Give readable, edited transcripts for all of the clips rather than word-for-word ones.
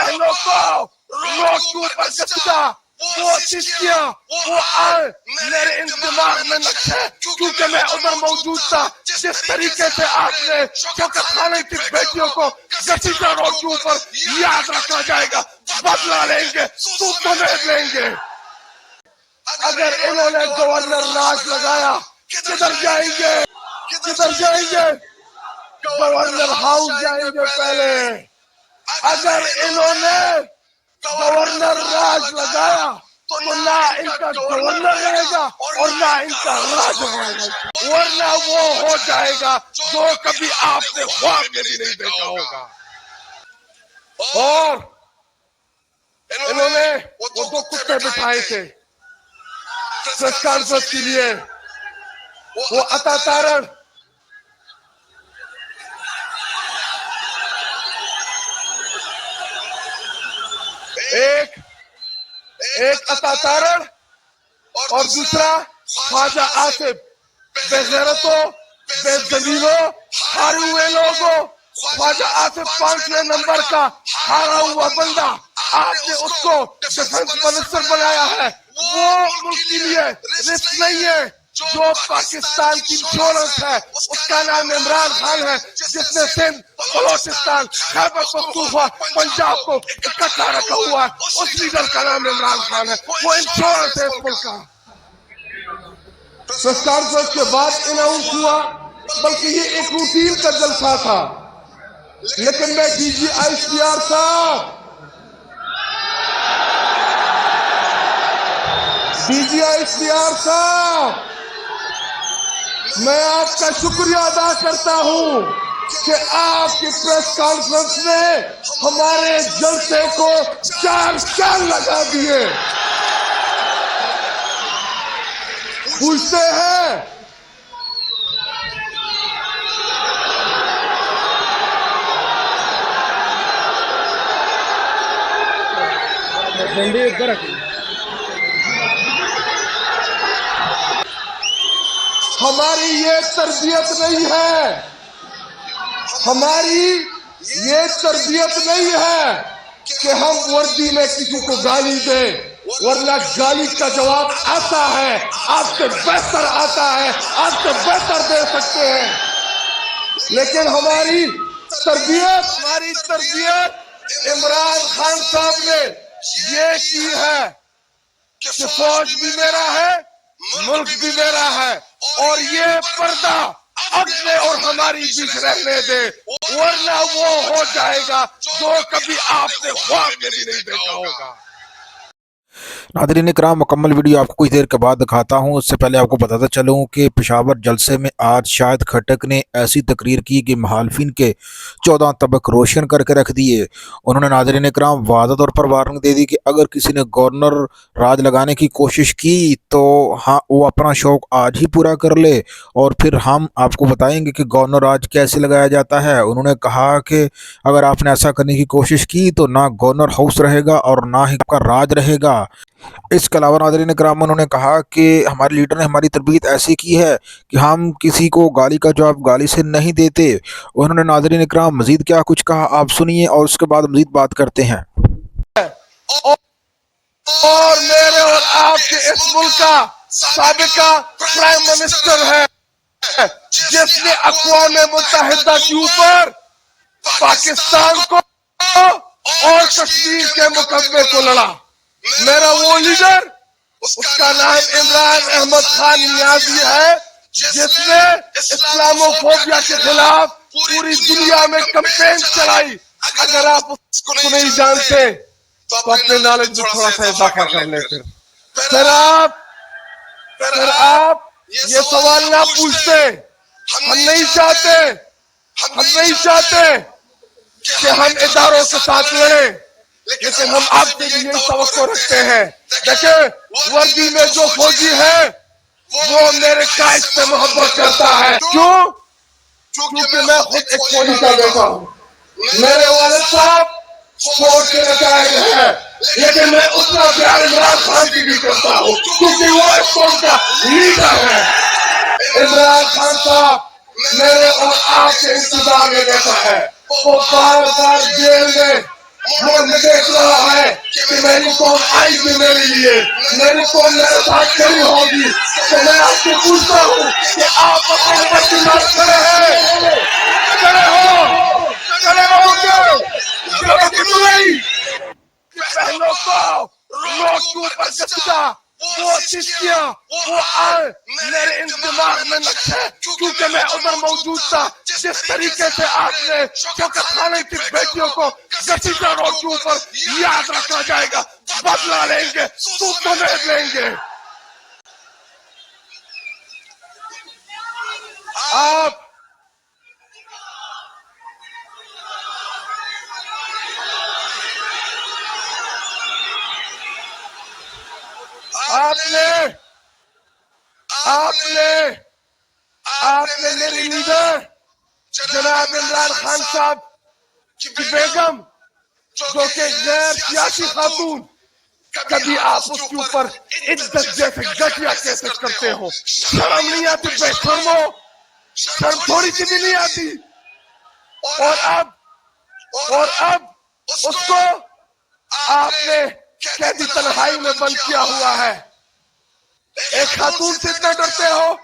बहनों को रोड के ऊपर घसीटा, वो चीज किया, वो आए मेरे इन दिमाग में नक्श है, क्योंकि मैं उधर मौजूद था। जिस तरीके से आपने शौकत खान की बेटियों को घसीटा रोड के ऊपर, याद रखा जाएगा, बदला लेंगे, तू समेट लेंगे। अगर इन्होंने गवर्नर राज लगाया, किधर जाएंगे, किधर जाएंगे? गवर्नर हाउस जाएंगे पहले। अगर इन्होंने गवर्नर राज लगाया तो ना इनका गवर्नर रहेगा और ना इनका राज रहेगा, वरना वो हो जाएगा जो कभी आपने ख्वाब में भी नहीं देखा होगा। और इन्होंने वो दो कुत्ते बिठाए थे प्रेस कॉन्फ्रेंस के लिए, वो अता तारण, एक अता तारण और दूसरा ख्वाजा आसिफ। बेगैरतों, बेदलीलों, हारे हुए लोगों, ख्वाजा आसिफ 5वें नंबर का हारा हुआ बंदा, आपने उसको डिफेंस मिनिस्टर बनाया है। वो मुल्क के लिए रिस्क नहीं है। जो पाकिस्तान की इंश्योरेंस है उसका नाम इमरान खान है, जिसने सिंध, बलोचिस्तान, खैबर पख्तूनख्वा, पंजाब को इकट्ठा रखा हुआ है। उस लीडर का नाम इमरान खान है, वो इंश्योरेंस है इस मुल्क का। प्रेस कॉन्फ्रेंस के बाद अनाउंस हुआ, बल्कि ये एक रूटीन का जलसा था, लेकिन मैं DGICR साहब, DGICR साहब, मैं आपका शुक्रिया अदा करता हूं कि आपकी प्रेस कॉन्फ्रेंस ने हमारे जलसे को 4 साल लगा दिए। पूछते हैं हमारी ये तरबियत नहीं है, हमारी ये तरबियत नहीं है कि हम वर्दी में किसी को गाली दें, वरना गाली का जवाब आता है, आपसे बेहतर आता है, आपसे बेहतर दे सकते हैं। लेकिन हमारी तरबियत इमरान खान साहब ने ये की है कि फौज भी मेरा है, मुल्क भी मेरा है, और ये पर्दा अपने और हमारी बीच रहने दे, वरना वो हो जाएगा जो कभी आपने ख्वाब में भी नहीं देखा होगा। नाज़रीन इकराम, मुकम्मल वीडियो आपको कुछ देर के बाद दिखाता हूं। उससे पहले आपको बताता चलूं कि पेशावर जलसे में आज शाहिद खट्टक ने ऐसी तकरीर की कि मुखालिफिन के 14 तबक रोशन करके रख दिए। उन्होंने नाज़रीन इकराम वाज़ेह तौर पर वार्निंग दे दी कि अगर किसी ने गवर्नर राज लगाने की कोशिश की तो हाँ, वो अपना शौक़ आज ही पूरा कर ले और फिर हम आपको बताएंगे कि गवर्नर राज कैसे लगाया जाता है। उन्होंने कहा कि अगर आपने ऐसा करने की कोशिश की तो ना गवर्नर हाउस रहेगा और ना ही आपका राज रहेगा। इसके अलावा नाज़रीन इकराम, उन्होंने कहा कि हमारे लीडर ने हमारी तरबियत ऐसी की है कि हम किसी को गाली का जवाब गाली से नहीं देते। उन्होंने नाज़रीन इकराम मज़ीद क्या कुछ कहा आप सुनिए और उसके बाद मज़ीद बात करते हैं। और मेरे और आपके इस मुल्क का साबिका प्राइम मिनिस्टर है जिसने अक़वाम मुत्तहिदा के ऊपर पाकिस्तान को और कश्मीर के मुकदमे को लड़ा। मेरा वो लीडर, उसका नाम इमरान अहमद खान नियाज़ी है, जिसने इस्लामोफोबिया के खिलाफ पूरी दुनिया में कैंपेन चलाई। अगर आप उसको नहीं जानते तो अपने नॉलेज में थोड़ा सा इजाफा कर लेते। फिर आप ये सवाल ना पूछते। हम नहीं चाहते कि हम इदारों के साथ लड़े, लेकिन हम आपसे भी यही तवक्को रखते हैं। देखिए, वर्दी में जो फौजी है वो मेरे कायद से मोहब्बत करता है। क्यों? क्योंकि मैं खुद एक फौजी का बेटा हूँ। मेरे वालिद साहब फौज के रिटायर्ड हैं, लेकिन मैं उतना प्यार इमरान खान की भी करता हूँ क्योंकि वो इस कौम का लीडर है। इमरान खान साहब मेरे और आपके इंतजार में बैठा है। वो बार बार जेल में मोहन देख रहा है कि मेरी कौम आएगी मेरे लिए, मेरी कौम मेरे साथ खड़ी होगी। तो मैं आपसे पूछता हूँ कि आप अपने पति में खड़े हैं, खड़े हो, खड़े रहोगे जब नहीं कि बहनों को रोड के ऊपर गश्ता वो सिस्कियां वो आए मेरे इन दिमाग में नक्शे, क्योंकि मैं उधर मौजूद था। जिस तरीके से आपने शौकत खान की बेटियों को घसीटा रोड के ऊपर, याद रखा जाएगा, बदला लेंगे, सूद समेत लेंगे। आप आपने आपने आपने मेरे लीडर जनाब इमरान खान साहब की बेगम, जो कि गैर सियासी खातून, कभी आप उसके ऊपर इज्जत जैसे घटिया केसेस करते हो? शर्म नहीं आती? बेशर्मो, शर्म थोड़ी सी भी नहीं आती? और अब उसको आपने कैदी तन्हाई में बंद किया हुआ है। एक खातून से इतना डरते हो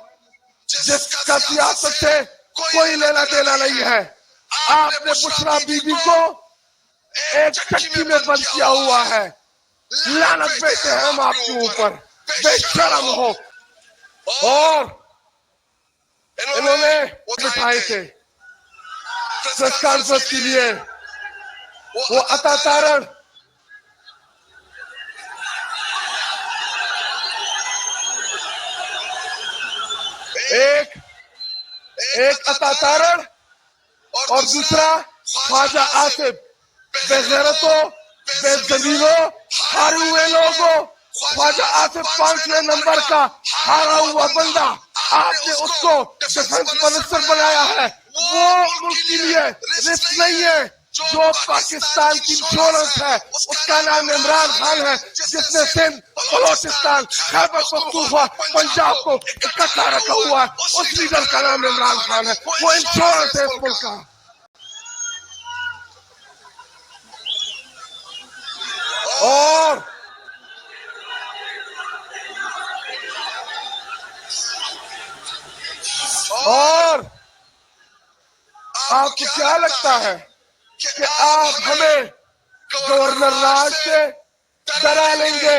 जिसका सियासत से कोई लेना देना नहीं है। आपने बुशरा बीबी को एक चक्की में बंद किया हुआ है। लानत बेटे हैं हम आपके ऊपर, बेशरम हो। और इन्होंने बिठाए थे प्रेस कॉन्फ्रेंस के लिए, वो अता तारण एक अता तारण और दूसरा ख्वाजा आसिफ। बेगैरतों, बेजमीनों, हारे हुए लोगों, ख्वाजा आसिफ 5वें नंबर का हारा हुआ बंदा, आपने उसको डिफेंस मिनिस्टर बनाया है। वो मुल्क के लिए रिस्क नहीं है। जो पाकिस्तान की इंश्योरेंस है उसका नाम इमरान खान है, जिसने सिंध, बलोचिस्तान, खैबर पख्तूनख्वा, पंजाब को इकट्ठा रखा हुआ है। उस लीडर का नाम इमरान खान है। वो इंश्योरेंस है इस मुल्क का। और आपको क्या लगता है कि आप हमें गवर्नर राज से डरा लेंगे?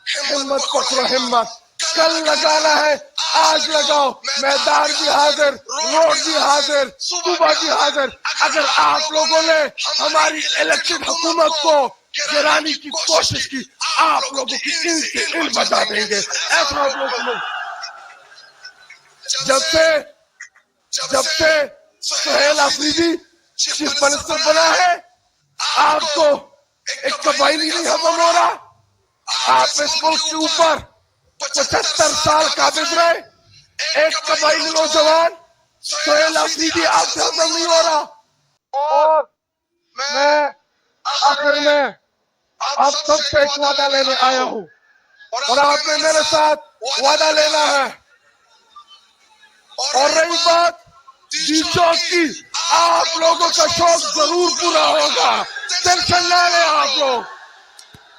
हिम्मत पकड़ो, हिम्मत। कल लगाना है, आज लगाओ। मैदान भी हाजिर, रोड भी हाजिर, सुबह भी हाजिर। अगर आप लोगों ने हमारी इलेक्टेड हुकूमत को गिराने की कोशिश की, आप लोगों की इन से इन बचा देंगे। ऐसा आप लोगों को जब से सुहेल अफरीदी चीफ मिनिस्टर बना है, आपको एक कबायली नहीं हजम हो रहा। आप इस मुल्क के ऊपर 75 साल काबिज रहे, एक कबायली नौजवान सुहेल अफरीदी आपसे हजम नहीं हो रहा। और मैं आखिर में आप सबसे एक वादा लेने आया हूँ, और आपने मेरे साथ वादा लेना है। और रही बात डी चौक की, आप लोगों का शौक जरूर पूरा होगा, टेंशन ना लें आप लोग।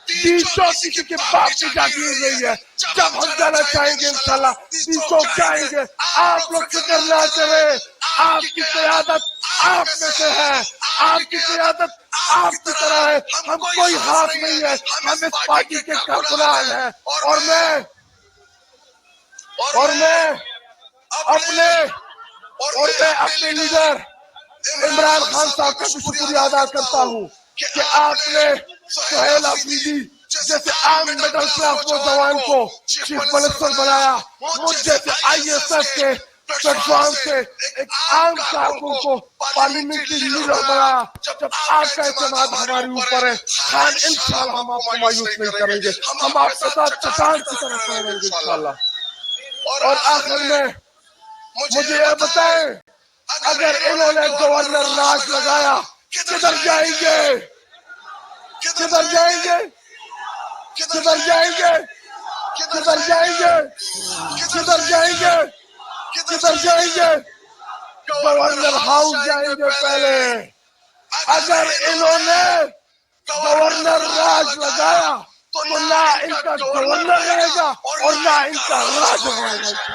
डी चौक किसी के बाप की जागीर नहीं है। जब हम जाना चाहेंगे इंशाल्लाह डी चौक जाएंगे। आप लोग फिक्र ना करें, आपकी क़यादत आप में से है, आपकी क़यादत आपकी तरह है। हम कोई हाथ नहीं है, हम इस पार्टी के कारकुनान हैं। और मैं अपने लीडर इमरान खान साहब का भी शुक्रिया अदा करता हूँ कि आपने सुहेल अफरीदी जैसे आम मिडिल क्लास नौजवान को चीफ मिनिस्टर बनाया, मुझ जैसे ISF के प्लेटफॉर्म से एक आम कारकुन को पार्लियामेंट्री लीडर बनाया। जब आपका एतमाद हमारे ऊपर है खान, इंशाल्लाह हम आपको मायूस नहीं करेंगे, हम आपके साथ चट्टान की तरह रहेंगे इंशाल्लाह। और आखिर में मुझे यह बताएं, अगर इन्होंने गवर्नर राज लगाया, किधर जाएंगे? किधर जाएंगे? किधर जाएंगे? किधर जाएंगे? किधर जाएंगे? किधर जाएंगे? गवर्नर हाउस जाएंगे पहले। अगर इन्होंने तो ना इनका गवर्नर रहेगा और ना इनका राज रहेगा।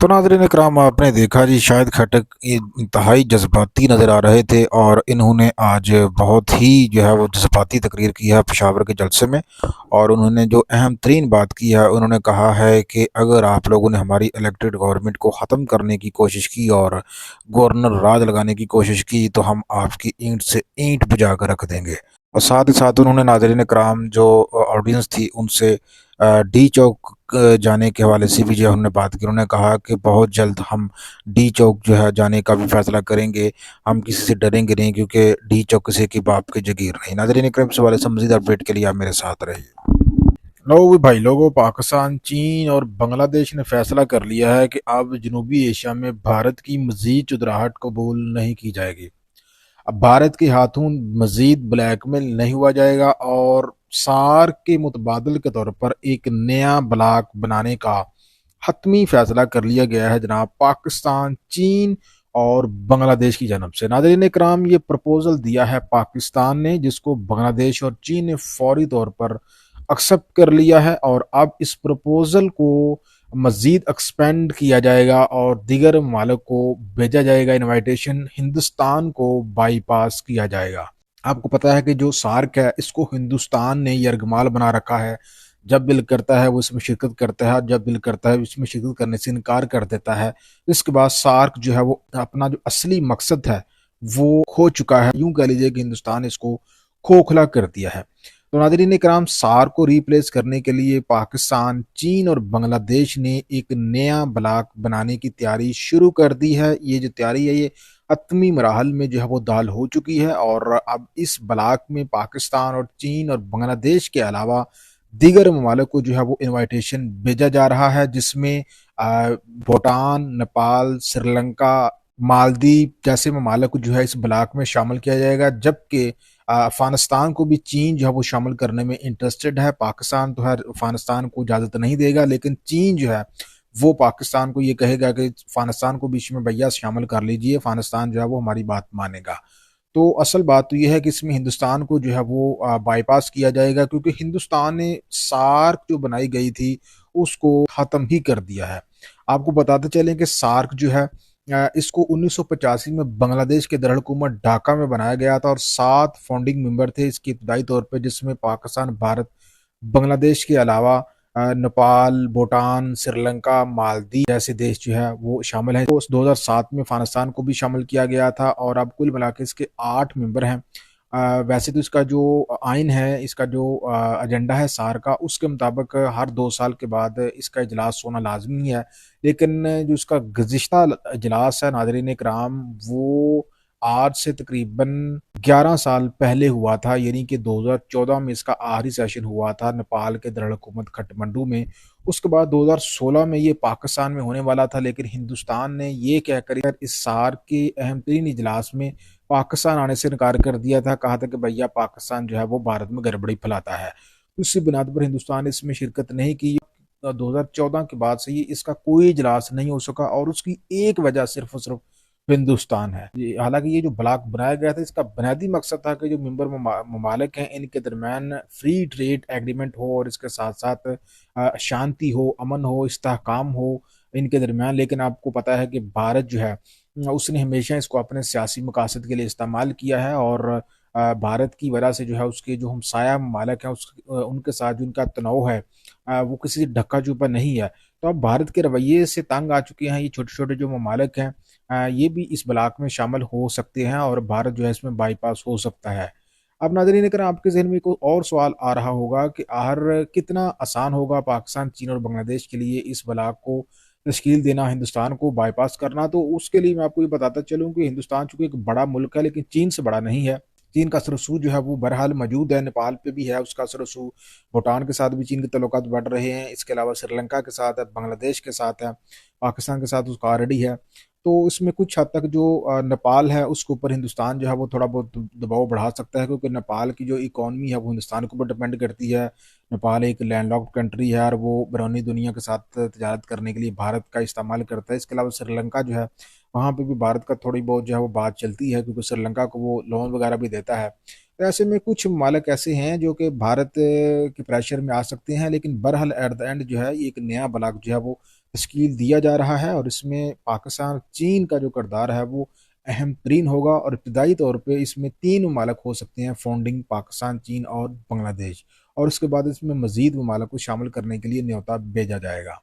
तो नाज़रीन इकराम, आपने देखा जी, शाहिद खट्टक ये इंतहाई जज्बाती नज़र आ रहे थे और इन्होंने आज बहुत ही जो है वो जज्बाती तकरीर की है पेशावर के जलसे में। और उन्होंने जो अहम तरीन बात की है, उन्होंने कहा है कि अगर आप लोगों ने हमारी इलेक्टेड गवर्नमेंट को ख़त्म करने की कोशिश की और गवर्नर राज लगाने की कोशिश की तो हम आपकी ईंट से ईंट बजा कर रख देंगे। और साथ ही साथ उन्होंने नाज़रीन कराम जो ऑडियंस थी उनसे डी चौक जाने के हवाले से भी जो है उन्होंने बात की। उन्होंने कहा कि बहुत जल्द हम डी चौक जो है जाने का भी फैसला करेंगे, हम किसी से डरेंगे नहीं क्योंकि डी चौक किसी की बाप की जगीर नहीं। नाज़रीन करम, इस हवाले से मज़ीद अपडेट के लिए आप मेरे साथ रहिए। लो भाई लोगों, पाकिस्तान, चीन और बांग्लादेश ने फैसला कर लिया है कि अब जनूबी एशिया में भारत की मजीद चुदराहट कबूल नहीं की जाएगी। अब भारत के हाथों मजीद ब्लैकमेल नहीं हुआ जाएगा और सार्क के मुतबादल के तौर पर एक नया ब्लॉक बनाने का हतमी फैसला कर लिया गया है जनाब पाकिस्तान, चीन और बांग्लादेश की जानब से। नाज़रीन इकराम, ये प्रपोजल दिया है पाकिस्तान ने, जिसको बांग्लादेश और चीन ने फौरी तौर पर एक्सेप्ट कर लिया है और अब इस प्रपोजल को मजीद एक्सपेंड किया जाएगा और दीगर ममालिक को भेजा जाएगा इनविटेशन, हिंदुस्तान को बाईपास किया जाएगा। आपको पता है कि जो सार्क है इसको हिंदुस्तान ने यरगमाल बना रखा है। जब दिल करता है वो इसमें शिरकत करता है, जब दिल करता है इसमें शिरकत करने से इनकार कर देता है। इसके बाद सार्क जो है वो अपना जो असली मकसद है वो खो चुका है। यूं कह लीजिए कि हिंदुस्तान ने इसको खोखला कर दिया है। तो नाज़रीन कराम, सार्क को रिप्लेस करने के लिए पाकिस्तान, चीन और बांग्लादेश ने एक नया ब्लॉक बनाने की तैयारी शुरू कर दी है। ये जो तैयारी है ये हतमी मराहल में जो है वो दाल हो चुकी है और अब इस ब्लॉक में पाकिस्तान और चीन और बांग्लादेश के अलावा दीगर ममालिक को जो है वो इनविटेशन भेजा जा रहा है, जिसमें भूटान, नेपाल, श्रीलंका, मालदीव जैसे ममालिक को जो है इस ब्लॉक में शामिल किया जाएगा। जबकि अफगानिस्तान को भी चीन जो है वो शामिल करने में इंटरेस्टेड है। पाकिस्तान तो है अफगानिस्तान को इजाज़त नहीं देगा, लेकिन चीन जो है वो पाकिस्तान को ये कहेगा कि अफगानिस्तान को बीच में भैया शामिल कर लीजिए, अफगानिस्तान जो है वो हमारी बात मानेगा। तो असल बात तो ये है कि इसमें हिंदुस्तान को जो है वो बाईपास किया जाएगा, क्योंकि हिंदुस्तान ने सार्क जो बनाई गई थी उसको ख़त्म ही कर दिया है। आपको बताते चलें कि सार्क जो है इसको 1985 में बांग्लादेश के दारकूमत ढाका में बनाया गया था और 7 फाउंडिंग मेंबर थे इसके इब्तदाई तौर पे, जिसमें पाकिस्तान, भारत, बांग्लादेश के अलावा नेपाल, भूटान, श्रीलंका, मालदीव जैसे देश जो है वो शामिल हैं। तो 2007 में अफगानिस्तान को भी शामिल किया गया था और अब कुल मिला के इसके 8 मेंबर हैं। वैसे तो इसका जो आइन है, इसका जो एजेंडा है सार का, उसके मुताबिक हर 2 साल के बाद इसका इजलास होना लाजमी है। लेकिन जो इसका गुज़िश्ता इजलास है नाज़रीन इकराम, वो आज से तकरीबन 11 साल पहले हुआ था, यानी कि 2014 में इसका आखिरी सेशन हुआ था नेपाल के दारकूमत काठमांडू में। उसके बाद 2016 में ये पाकिस्तान में होने वाला था, लेकिन हिंदुस्तान ने ये कहकर इस सार्क के अहम तरीन इजलास में पाकिस्तान आने से इनकार कर दिया था। कहा था कि भैया पाकिस्तान जो है वो भारत में गड़बड़ी फैलाता है। उसी बुनियाद पर हिंदुस्तान ने इसमें शिरकत नहीं की। 2014 के बाद से ही इसका कोई इजलास नहीं हो सका और उसकी एक वजह सिर्फ और सिर्फ हिंदुस्तान है। हालांकि ये जो ब्लॉक बनाया गया था इसका बुनियादी मकसद था कि जो मेंबर ममालिक हैं इनके दरमियान फ्री ट्रेड एग्रीमेंट हो और इसके साथ साथ शांति हो, अमन हो, इस्तेहकाम हो इनके दरमियान। लेकिन आपको पता है कि भारत जो है उसने हमेशा इसको अपने सियासी मकासद के लिए इस्तेमाल किया है और भारत की वजह से जो है उसके जो हमसाया ममालिक हैं उनके साथ जो उनका तनाव है वो किसी से ढक्का चुपा नहीं है। तो अब भारत के रवैये से तंग आ चुके हैं ये छोटे छोटे जो ममालिक हैं, ये भी इस ब्लॉक में शामिल हो सकते हैं और भारत जो है इसमें बाईपास हो सकता है। अब नाज़रीन अगर आपके जहन में कोई और सवाल आ रहा होगा कि आखिर कितना आसान होगा पाकिस्तान, चीन और बांग्लादेश के लिए इस ब्लॉक को तश्कील देना, हिंदुस्तान को बाईपास करना, तो उसके लिए मैं आपको ये बताता चलूँ कि हिंदुस्तान चूँकि एक बड़ा मुल्क है लेकिन चीन से बड़ा नहीं है। चीन का असर-रसूख जो है वो बहरहाल मौजूद है, नेपाल पे भी है उसका असर-रसूख, भूटान के साथ भी चीन के ताल्लुकात बढ़ रहे हैं, इसके अलावा श्रीलंका के साथ है, बांग्लादेश के साथ है, पाकिस्तान के साथ उसका ऑलरेडी है। तो इसमें कुछ हद तक जो नेपाल है उसके ऊपर हिंदुस्तान जो है वो थोड़ा बहुत दबाव बढ़ा सकता है, क्योंकि नेपाल की जो इकॉनमी है वो हिंदुस्तान के ऊपर डिपेंड करती है। नेपाल एक लैंडलॉक्ड कंट्री है और वो बैरूनी दुनिया के साथ तजारत करने के लिए भारत का इस्तेमाल करता है। इसके अलावा श्रीलंका जो है वहाँ पे भी भारत का थोड़ी बहुत जो है वो बात चलती है, क्योंकि श्रीलंका को वो लोन वगैरह भी देता है। तो ऐसे में कुछ ममालिक ऐसे हैं जो कि भारत के प्रेशर में आ सकते हैं, लेकिन बहरहाल एट द एंड जो है ये एक नया ब्लॉक जो है वो तश्कील दिया जा रहा है, और इसमें पाकिस्तान चीन का जो किरदार है वो अहम तरीन होगा। और इब्तदाई तौर पे इसमें 3 ममालिक हो सकते हैं, फाउंडिंग पाकिस्तान, चीन और बांग्लादेश, और उसके बाद इसमें मजीद ममालिक को शामिल करने के लिए न्योता भेजा जाएगा।